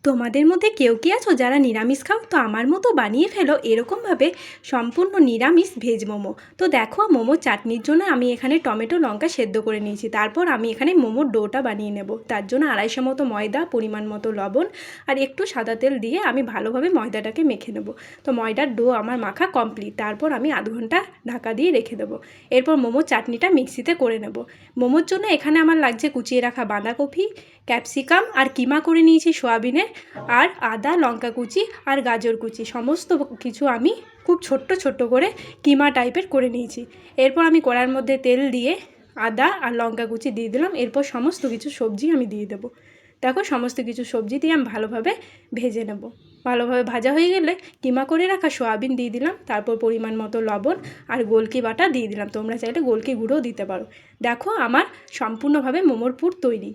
তোমাদের মধ্যে কেউ কি আছো যারা নিরামিষ খাও? তো আমার মতো বানিয়ে ফেলো এরকমভাবে সম্পূর্ণ নিরামিষ ভেজ মোমো। তো দেখো, মোমো চাটনির জন্য আমি এখানে টমেটো লঙ্কা সেদ্ধ করে নিয়েছি। তারপর আমি এখানে মোমোর ডোটা বানিয়ে নেব। তার জন্য 250 মতো ময়দা, পরিমাণ মতো লবণ আর একটু সাদা তেল দিয়ে আমি ভালোভাবে ময়দাটাকে মেখে নেব। তো ময়দার ডো আমার মাখা কমপ্লিট। তারপর আমি আধ ঘন্টা ঢাকা দিয়ে রেখে দেবো। এরপর মোমোর চাটনিটা মিক্সিতে করে নেব। মোমোর জন্য এখানে আমার লাগছে কুচিয়ে রাখা বাঁধাকপি, ক্যাপসিকাম আর কিমা করে নিয়েছি সোয়াবিনের, আর আদা, লঙ্কা কুচি আর গাজর কুচি সমস্ত কিছু আমি খুব ছোট্ট ছোট্ট করে কিমা টাইপের করে নিয়েছি। এরপর আমি কড়ার মধ্যে তেল দিয়ে আদা আর লঙ্কা কুচি দিয়ে দিলাম। এরপর সমস্ত কিছু সবজি আমি দিয়ে দেবো। দেখো, সমস্ত কিছু সবজি দিয়ে আমি ভালোভাবে ভেজে নেব। ভালোভাবে ভাজা হয়ে গেলে কিমা করে রাখা সোয়াবিন দিয়ে দিলাম। তারপর পরিমাণ মতো লবণ আর গোলকি বাটা দিয়ে দিলাম। তোমরা চাইলে গোলকি গুঁড়োও দিতে পারো। দেখো, আমার সম্পূর্ণভাবে মোমোর পুর তৈরি।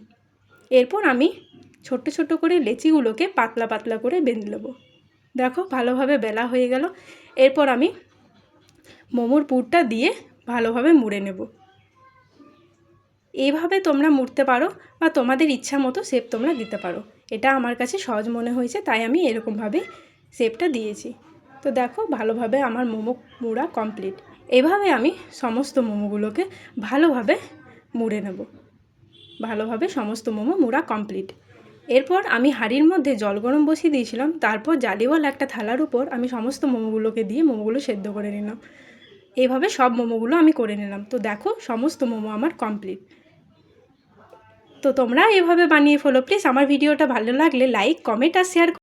এরপর আমি ছোট্ট ছোট্ট করে লেচিগুলোকে পাতলা পাতলা করে বেঁধে নেবো। দেখো, ভালোভাবে বেলা হয়ে গেল। এরপর আমি মোমোর পুরটা দিয়ে ভালোভাবে মুড়ে নেব। এইভাবে তোমরা মুড়তে পারো বা তোমাদের ইচ্ছা মতো শেপ তোমরা দিতে পারো। এটা আমার কাছে সহজ মনে হয়েছে, তাই আমি এরকমভাবে শেপটা দিয়েছি। তো দেখো, ভালোভাবে আমার মোমো মুড়া কমপ্লিট। এভাবে আমি সমস্ত মোমোগুলোকে ভালোভাবে মুড়ে নেব। ভালোভাবে সমস্ত মোমো মুড়া কমপ্লিট। এরপর আমি হাঁড়ির মধ্যে জল গরম বসিয়ে দিয়েছিলাম। তারপর জালিওয়ালা একটা থালার উপর আমি সমস্ত মোমোগুলোকে দিয়ে মোমোগুলো সেদ্ধ করে নিলাম। এইভাবে সব মোমোগুলো আমি করে নিলাম। তো দেখো, সমস্ত মোমো আমার কমপ্লিট। তো তোমরা এভাবে বানিয়ে ফেলো প্লিজ। আমার ভিডিওটা ভালো লাগলে লাইক, কমেন্ট আর শেয়ার